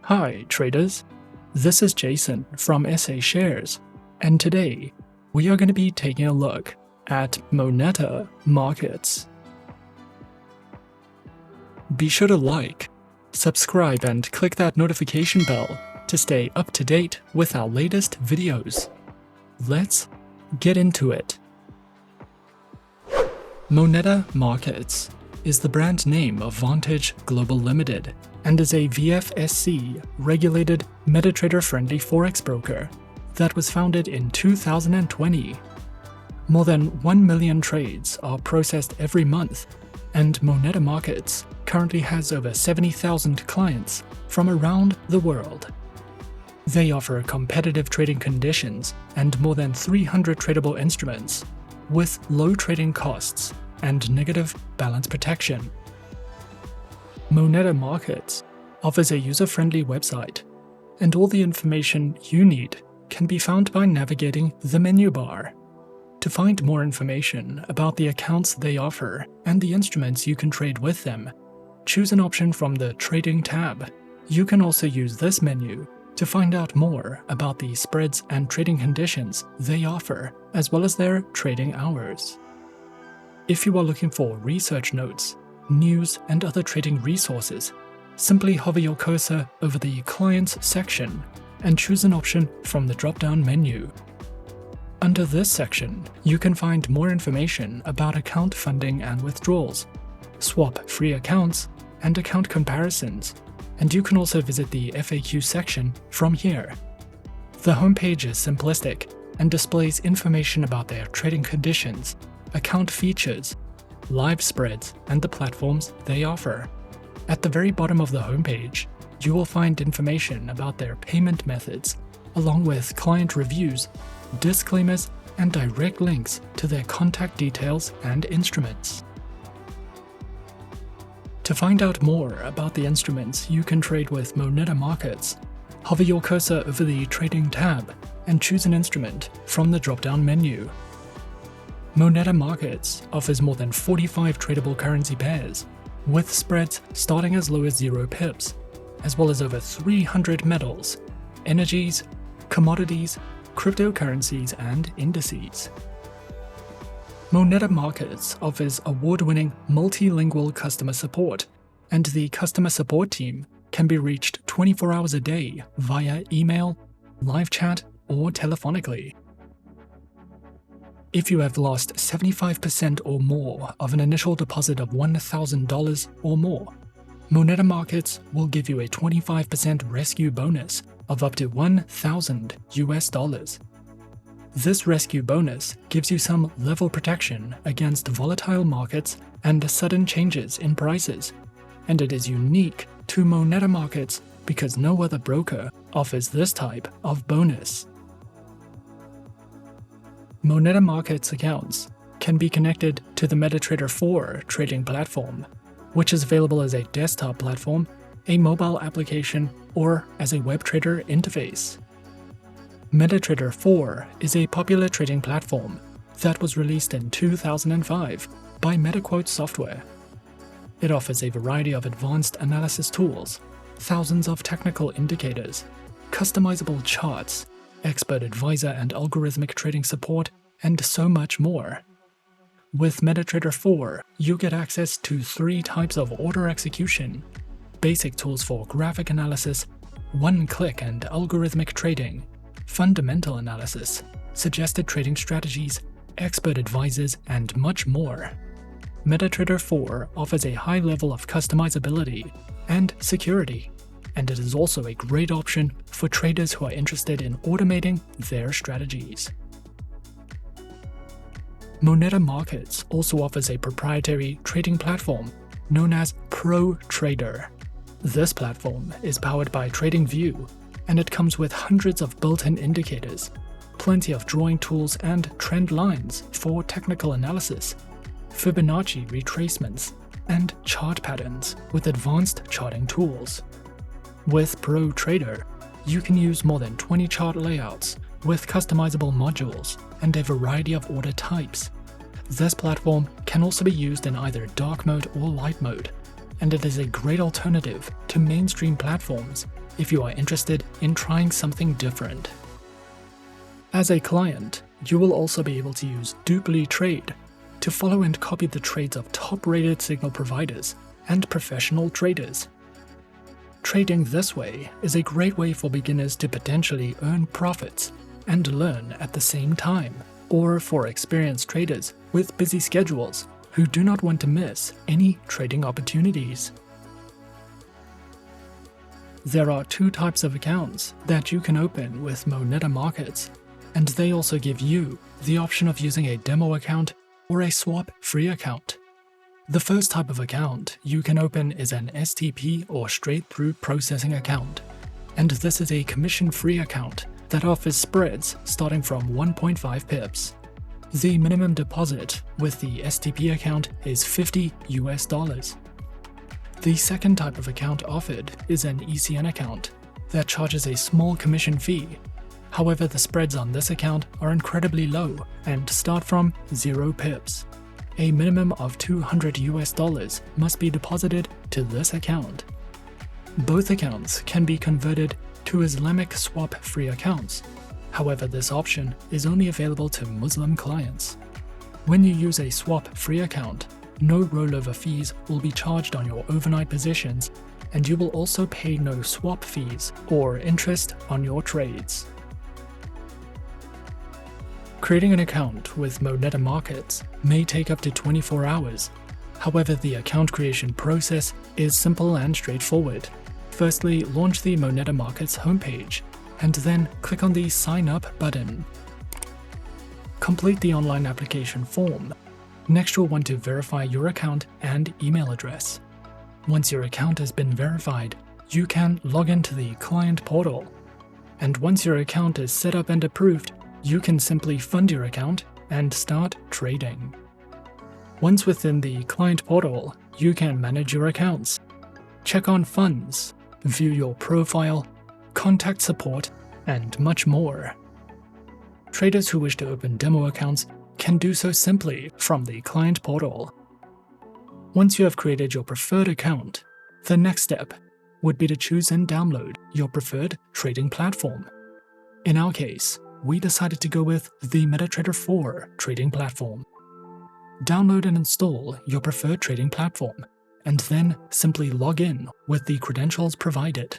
Hi traders, this is Jason from SA Shares, and today we are going to be taking a look at Moneta Markets. Be sure to like, subscribe and click that notification bell to stay up to date with our latest videos. Let's get into it. Moneta Markets is the brand name of Vantage Global Limited and is a VFSC-regulated MetaTrader-friendly Forex broker that was founded in 2020. More than 1 million trades are processed every month, and Moneta Markets currently has over 70,000 clients from around the world. They offer competitive trading conditions and more than 300 tradable instruments with low trading costs and negative balance protection. Moneta Markets offers a user-friendly website, and all the information you need can be found by navigating the menu bar. To find more information about the accounts they offer and the instruments you can trade with them, choose an option from the Trading tab. You can also use this menu to find out more about the spreads and trading conditions they offer, as well as their trading hours. If you are looking for research notes, news, and other trading resources, simply hover your cursor over the Clients section and choose an option from the drop-down menu. Under this section, you can find more information about account funding and withdrawals, swap-free accounts, and account comparisons, and you can also visit the FAQ section from here. The homepage is simplistic and displays information about their trading conditions, account features, live spreads, and the platforms they offer. At the very bottom of the homepage, you will find information about their payment methods, along with client reviews, disclaimers, and direct links to their contact details and instruments. To find out more about the instruments you can trade with Moneta Markets, hover your cursor over the Trading tab and choose an instrument from the drop-down menu. Moneta Markets offers more than 45 tradable currency pairs, with spreads starting as low as 0 pips, as well as over 300 metals, energies, commodities, cryptocurrencies, and indices. Moneta Markets offers award-winning multilingual customer support, and the customer support team can be reached 24 hours a day via email, live chat, or telephonically. If you have lost 75% or more of an initial deposit of $1,000 or more, Moneta Markets will give you a 25% rescue bonus of up to $1,000 US. This rescue bonus gives you some level protection against volatile markets and sudden changes in prices, and it is unique to Moneta Markets because no other broker offers this type of bonus. Moneta Markets accounts can be connected to the MetaTrader-4 trading platform, which is available as a desktop platform, a mobile application, or as a web trader interface. MetaTrader-4 is a popular trading platform that was released in 2005 by MetaQuote software. It offers a variety of advanced analysis tools, thousands of technical indicators, customizable charts, expert advisor and algorithmic trading support, and so much more. With MetaTrader-4, you get access to 3 types of order execution, basic tools for graphic analysis, one-click and algorithmic trading, fundamental analysis, suggested trading strategies, expert advisors, and much more. MetaTrader-4 offers a high level of customizability and security, and it is also a great option for traders who are interested in automating their strategies. Moneta Markets also offers a proprietary trading platform known as ProTrader. This platform is powered by TradingView, and it comes with hundreds of built-in indicators, plenty of drawing tools, and trend lines for technical analysis, Fibonacci retracements, and chart patterns with advanced charting tools. With ProTrader, you can use more than 20 chart layouts with customizable modules and a variety of order types. This platform can also be used in either dark mode or light mode, and it is a great alternative to mainstream platforms if you are interested in trying something different. As a client, you will also be able to use Duply Trade to follow and copy the trades of top-rated signal providers and professional traders. Trading this way is a great way for beginners to potentially earn profits and learn at the same time, or for experienced traders with busy schedules who do not want to miss any trading opportunities. There are two types of accounts that you can open with Moneta Markets, and they also give you the option of using a demo account or a swap-free account. The first type of account you can open is an STP or straight-through processing account, and this is a commission-free account that offers spreads starting from 1.5 pips. The minimum deposit with the STP account is $50 US. The second type of account offered is an ECN account that charges a small commission fee. However, the spreads on this account are incredibly low and start from 0 pips. A minimum of $200 US must be deposited to this account. Both accounts can be converted to Islamic swap-free accounts. However, this option is only available to Muslim clients. When you use a swap-free account, no rollover fees will be charged on your overnight positions, and you will also pay no swap fees or interest on your trades. Creating an account with Moneta Markets may take up to 24 hours. However, the account creation process is simple and straightforward. Firstly, launch the Moneta Markets homepage, and then click on the Sign Up button. Complete the online application form. Next, you'll want to verify your account and email address. Once your account has been verified, you can log into the client portal. And once your account is set up and approved, you can simply fund your account and start trading. Once within the client portal, you can manage your accounts, check on funds, view your profile, contact support, and much more. Traders who wish to open demo accounts can do so simply from the client portal. Once you have created your preferred account, the next step would be to choose and download your preferred trading platform. In our case, we decided to go with the MetaTrader-4 trading platform. Download and install your preferred trading platform, and then simply log in with the credentials provided.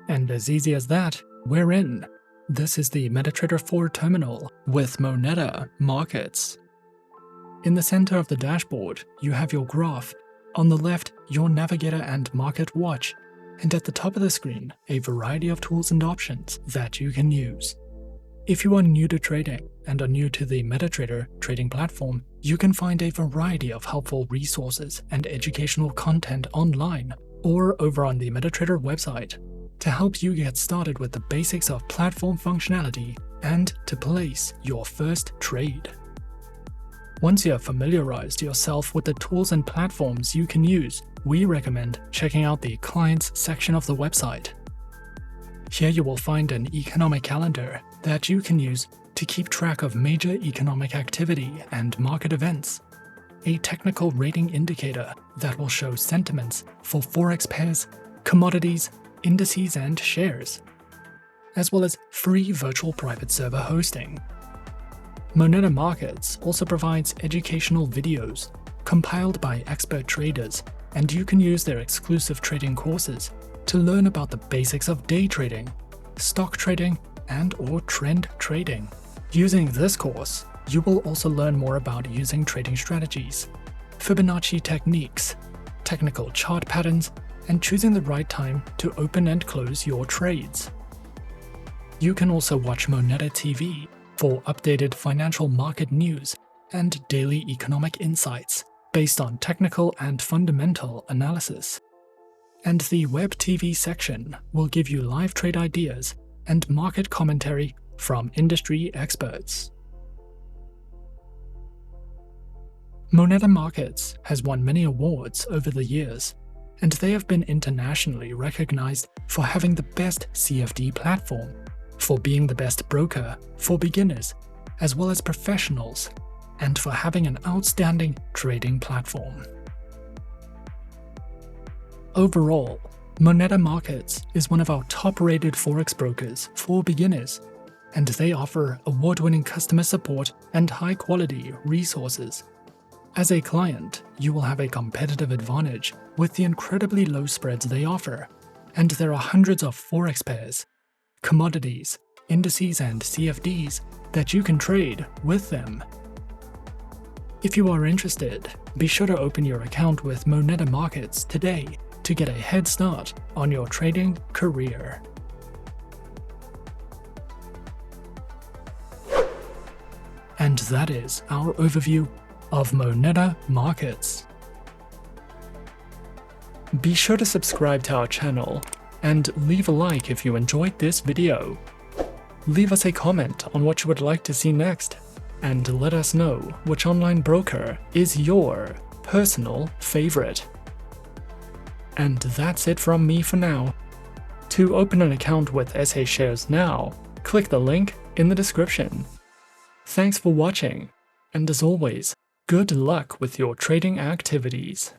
And as easy as that, we're in. This is the MetaTrader-4 terminal with Moneta Markets. In the center of the dashboard, you have your graph. On the left, your navigator and market watch, and at the top of the screen, a variety of tools and options that you can use. If you are new to trading and are new to the MetaTrader trading platform, you can find a variety of helpful resources and educational content online or over on the MetaTrader website to help you get started with the basics of platform functionality and to place your first trade. Once you have familiarized yourself with the tools and platforms you can use, we recommend checking out the Clients section of the website. Here you will find an economic calendar that you can use to keep track of major economic activity and market events, a technical rating indicator that will show sentiments for forex pairs, commodities, indices, and shares, as well as free virtual private server hosting. Moneta Markets also provides educational videos compiled by expert traders, and you can use their exclusive trading courses to learn about the basics of day trading, stock trading, and/or trend trading. Using this course, you will also learn more about using trading strategies, Fibonacci techniques, technical chart patterns, and choosing the right time to open and close your trades. You can also watch Moneta TV for updated financial market news and daily economic insights based on technical and fundamental analysis. And the Web TV section will give you live trade ideas and market commentary from industry experts. Moneta Markets has won many awards over the years, and they have been internationally recognized for having the best CFD platform, for being the best broker for beginners as well as professionals, and for having an outstanding trading platform. Overall, Moneta Markets is one of our top-rated Forex brokers for beginners, and they offer award-winning customer support and high-quality resources. As a client, you will have a competitive advantage with the incredibly low spreads they offer, and there are hundreds of Forex pairs, commodities, indices, and CFDs that you can trade with them. If you are interested, be sure to open your account with Moneta Markets today to get a head start on your trading career. And that is our overview of Moneta Markets. Be sure to subscribe to our channel and leave a like if you enjoyed this video. Leave us a comment on what you would like to see next, and let us know which online broker is your personal favorite. And that's it from me for now. To open an account with SA Shares now, click the link in the description. Thanks for watching, and as always, good luck with your trading activities.